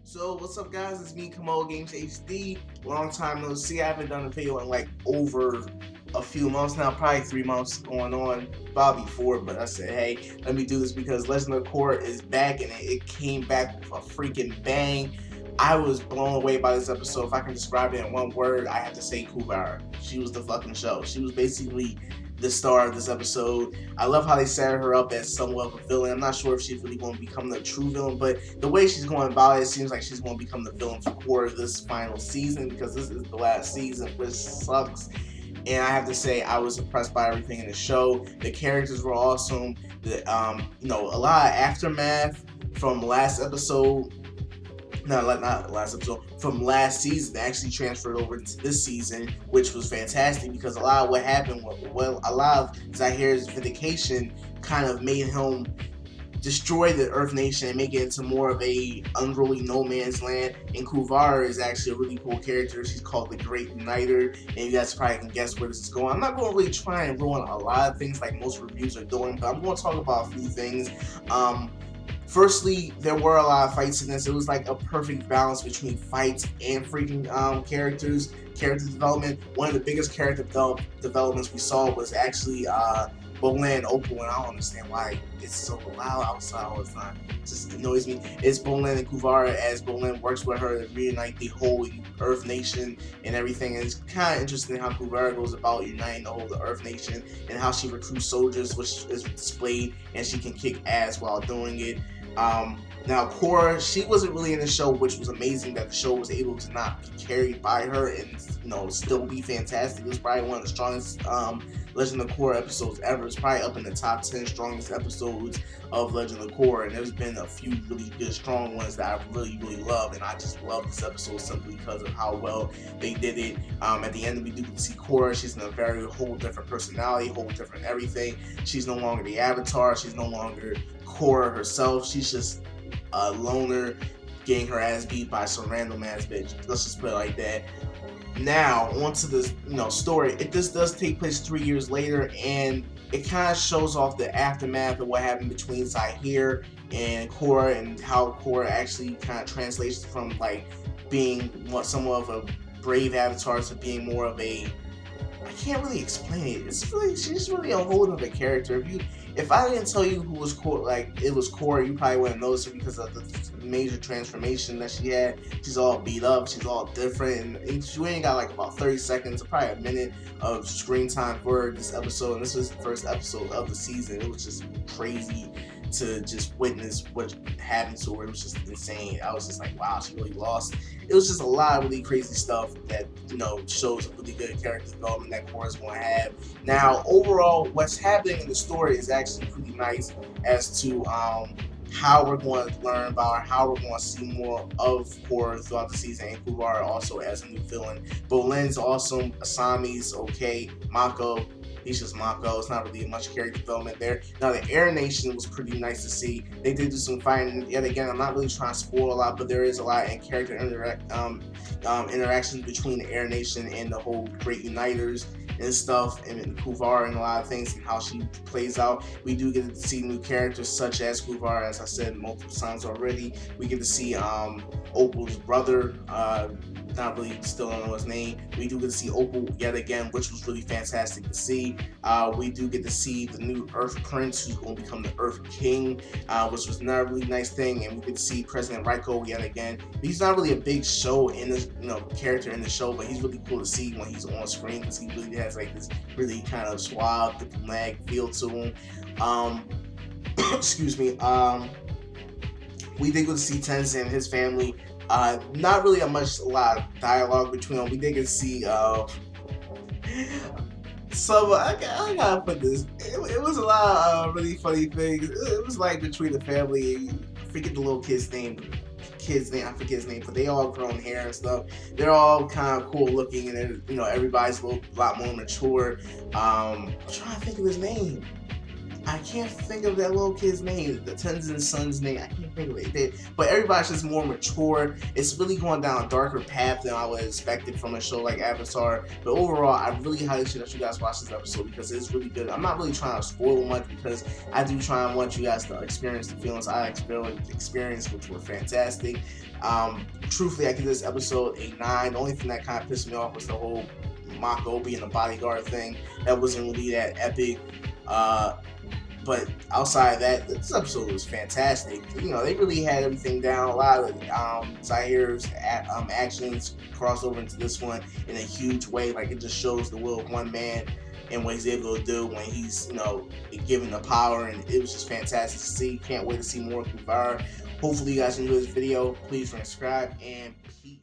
So what's up guys, it's me KoMoDo Games HD. Long time no see. I haven't done a video in like over a few months now, probably 3 months going on, probably 4, but I said hey, let me do this because Legend of Korra is back and it came back with a freaking bang. I was blown away by this episode. If I can describe it in one word, I have to say KUVIRA. She was the fucking show. She was basically the star of this episode. I love how they set her up as somewhat of a villain. I'm not sure if she's really going to become the true villain, but the way she's going about it seems like she's going to become the villain for Korra this final season because this is the last season, which sucks. And I have to say, I was impressed by everything in the show. The characters were awesome. A lot of aftermath from last episode, not last episode, from last season actually transferred over into this season, which was fantastic because a lot of what happened, a lot of Zahir's vindication kind of made him destroy the Earth Nation and make it into more of a unruly no man's land. And KUVIRA is actually a really cool character. She's called the Great Uniter, and you guys probably can guess where this is going. I'm not going to really try and ruin a lot of things like most reviews are doing, but I'm going to talk about a few things. Firstly, there were a lot of fights in this. It was like a perfect balance between fights and freaking character development. One of the biggest character developments we saw was actually Bolin and Opal, and I don't understand why it's so loud outside all the time. It just annoys me. It's Bolin and KUVIRA as Bolin works with her to reunite the whole Earth Nation and everything. And it's kind of interesting how KUVIRA goes about uniting the whole Earth Nation and how she recruits soldiers, which is displayed, and she can kick ass while doing it. Now Korra, she wasn't really in the show, which was amazing that the show was able to not be carried by her and still be fantastic. It was probably one of the strongest Legend of Korra episodes ever. It's probably up in the top 10 strongest episodes of Legend of Korra, and there's been a few really good strong ones that I really love, and I just love this episode simply because of how well they did it. At the end we do see Korra. She's in a whole different personality, whole different everything. She's no longer the Avatar. She's no longer Korra herself. She's just a loner getting her ass beat by some random ass bitch. Let's just put it like that. Now, onto this, story. This does take place 3 years later, and it kind of shows off the aftermath of what happened between Zahir and Korra, and how Korra actually kind of translates from like being somewhat of a brave avatar to being more of a, I can't really explain it. She's really a whole other character. If I didn't tell you who was Korra, like it was Korra, you probably wouldn't notice it because of the major transformation that she had. She's all beat up, she's all different, and she only got like about 30 seconds, probably a minute of screen time for this episode. And this was the first episode of the season. It was just crazy to just witness what happened to her. It was just insane. I was just like, wow, she really lost. It was just a lot of really crazy stuff that shows a really good character development that Korra's going to have. Now, overall, what's happening in the story is actually pretty nice as to how we're going to learn about her, how we're going to see more of Korra throughout the season, and KUVIRA also as a new villain. Bolin's awesome, Asami's okay, Mako, he's just Mako. It's not really much character development there. Now, the Air Nation was pretty nice to see. They did do some fighting. Yet again, I'm not really trying to spoil a lot, but there is a lot in character interactions between the Air Nation and the whole Great Uniters and stuff, and KUVIRA and a lot of things and how she plays out. We do get to see new characters such as KUVIRA, as I said multiple times already. We get to see Opal's brother, not really, still don't know his name. We do get to see Opal yet again, which was really fantastic to see. We do get to see the new Earth Prince, who's going to become the Earth King, which was another really nice thing. And we get to see President Raiko yet again. He's not really a big show in this, character in the show, but he's really cool to see when he's on screen because he really has like this really kind of suave, diplomatic feel to him. Excuse me. We did go to see Tenzin and his family. Not really a lot of dialogue between them. We did get to see so I gotta put this. It was a lot of really funny things. It was like between the family. I forget the little kid's name. I forget his name, but they all grown hair and stuff. They're all kind of cool looking, and everybody's a lot more mature. I'm trying to think of his name. I can't think of that little kid's name, the Tenzin's son's name. I can't think of it. But everybody's just more mature. It's really going down a darker path than I would have expected from a show like Avatar. But overall, I really highly suggest you guys watch this episode because it's really good. I'm not really trying to spoil much because I do try and want you guys to experience the feelings I experienced, which were fantastic. Truthfully, I give this episode a 9. The only thing that kind of pissed me off was the whole Mako being the bodyguard thing. That wasn't really that epic. But outside of that, this episode was fantastic. You know, they really had everything down. A lot of Zahire's actions crossed over into this one in a huge way. Like, it just shows the will of one man and what he's able to do when he's, you know, given the power. And it was just fantastic to see. Can't wait to see more KUVIRA. Hopefully you guys enjoyed this video. Please subscribe and peace.